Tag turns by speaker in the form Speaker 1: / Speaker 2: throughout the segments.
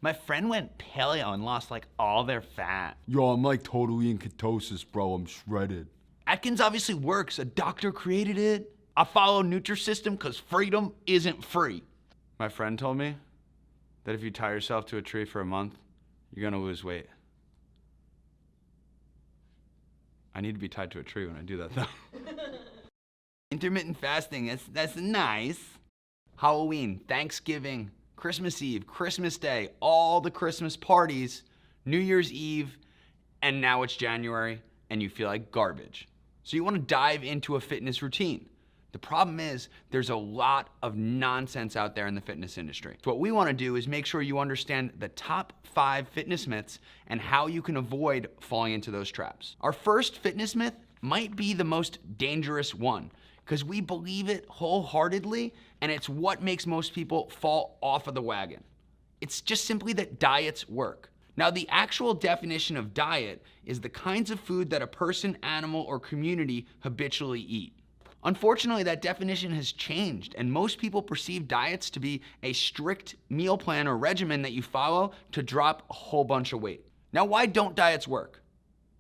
Speaker 1: My friend went paleo and lost like all their fat.
Speaker 2: Yo, I'm like totally in ketosis, bro. I'm shredded.
Speaker 1: Atkins obviously works. A doctor created it. I follow Nutrisystem because freedom isn't free. My friend told me that if you tie yourself to a tree for a month, you're gonna lose weight. I need to be tied to a tree when I do that though. Intermittent fasting, that's nice. Halloween, Thanksgiving, Christmas Eve, Christmas Day, all the Christmas parties, New Year's Eve, and now it's January and you feel like garbage. So you want to dive into a fitness routine. The problem is there's a lot of nonsense out there in the fitness industry. So what we want to do is make sure you understand the top 5 fitness myths and how you can avoid falling into those traps. Our first fitness myth might be the most dangerous one because we believe it wholeheartedly and it's what makes most people fall off of the wagon. It's just simply that diets work. Now, the actual definition of diet is the kinds of food that a person, animal, or community habitually eat. Unfortunately, that definition has changed, and most people perceive diets to be a strict meal plan or regimen that you follow to drop a whole bunch of weight. Now, why don't diets work?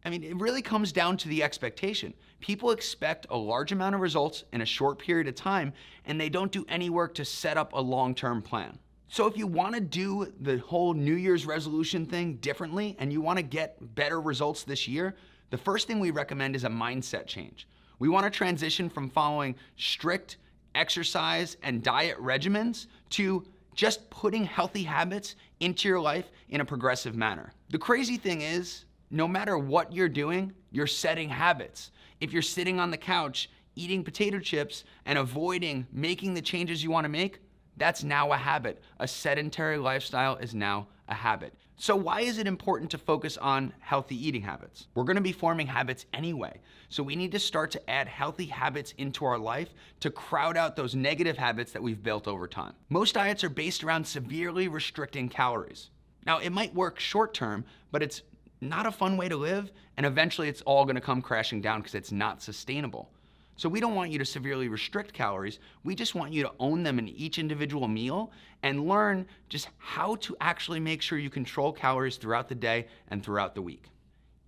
Speaker 1: I mean, it really comes down to the expectation. People expect a large amount of results in a short period of time, and they don't do any work to set up a long-term plan. So if you want to do the whole New Year's resolution thing differently and you want to get better results this year, the first thing we recommend is a mindset change. We want to transition from following strict exercise and diet regimens to just putting healthy habits into your life in a progressive manner. The crazy thing is, no matter what you're doing, you're setting habits. If you're sitting on the couch, eating potato chips and avoiding making the changes you want to make, that's now a habit. A sedentary lifestyle is now a habit. So why is it important to focus on healthy eating habits? We're gonna be forming habits anyway. So we need to start to add healthy habits into our life to crowd out those negative habits that we've built over time. Most diets are based around severely restricting calories. Now, it might work short term, but it's not a fun way to live, and eventually it's all gonna come crashing down because it's not sustainable. So we don't want you to severely restrict calories. We just want you to own them in each individual meal and learn just how to actually make sure you control calories throughout the day and throughout the week.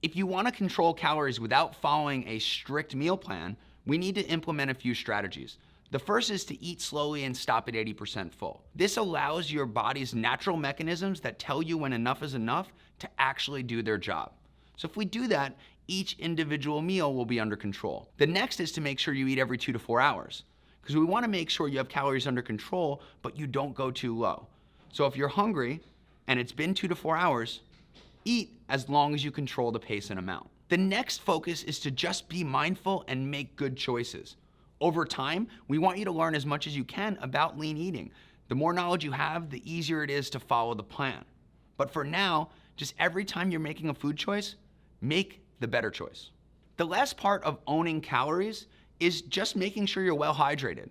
Speaker 1: If you want to control calories without following a strict meal plan, we need to implement a few strategies. The first is to eat slowly and stop at 80% full. This allows your body's natural mechanisms that tell you when enough is enough to actually do their job. So if we do that, each individual meal will be under control. The next is to make sure you eat every 2 to 4 hours, because we want to make sure you have calories under control, but you don't go too low. So if you're hungry and it's been 2 to 4 hours, eat as long as you control the pace and amount. The next focus is to just be mindful and make good choices. Over time, we want you to learn as much as you can about lean eating. The more knowledge you have, the easier it is to follow the plan. But for now, just every time you're making a food choice, make the better choice. The last part of owning calories is just making sure you're well hydrated.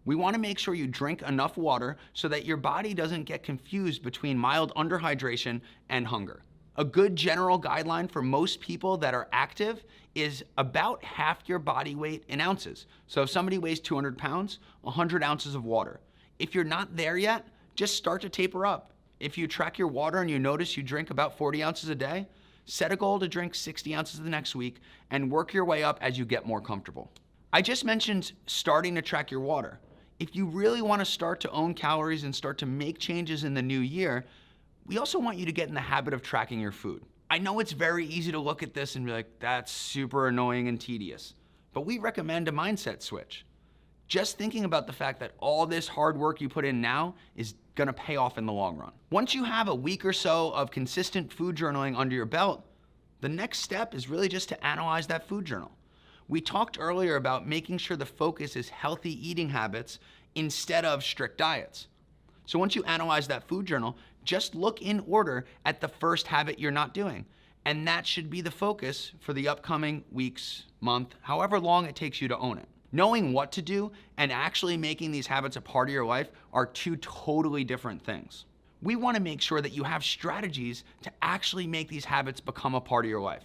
Speaker 1: We want to make sure you drink enough water so that your body doesn't get confused between mild underhydration and hunger. A good general guideline for most people that are active is about half your body weight in ounces. So if somebody weighs 200 pounds, 100 ounces of water. If you're not there yet, just start to taper up. If you track your water and you notice you drink about 40 ounces a day, set a goal to drink 60 ounces the next week and work your way up as you get more comfortable. I just mentioned starting to track your water. If you really want to start to own calories and start to make changes in the new year, we also want you to get in the habit of tracking your food. I know it's very easy to look at this and be like, that's super annoying and tedious, but we recommend a mindset switch. Just thinking about the fact that all this hard work you put in now is gonna pay off in the long run. Once you have a week or so of consistent food journaling under your belt, the next step is really just to analyze that food journal. We talked earlier about making sure the focus is healthy eating habits instead of strict diets. So once you analyze that food journal, just look in order at the first habit you're not doing. And that should be the focus for the upcoming weeks, month, however long it takes you to own it. Knowing what to do and actually making these habits a part of your life are two totally different things. We want to make sure that you have strategies to actually make these habits become a part of your life.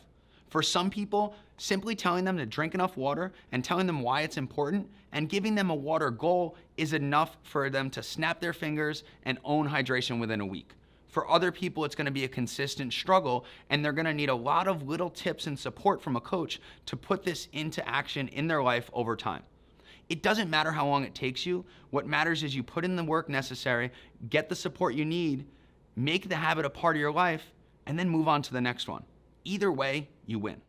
Speaker 1: For some people, simply telling them to drink enough water and telling them why it's important and giving them a water goal is enough for them to snap their fingers and own hydration within a week. For other people, it's going to be a consistent struggle, and they're going to need a lot of little tips and support from a coach to put this into action in their life over time. It doesn't matter how long it takes you. What matters is you put in the work necessary, get the support you need, make the habit a part of your life, and then move on to the next one. Either way, you win.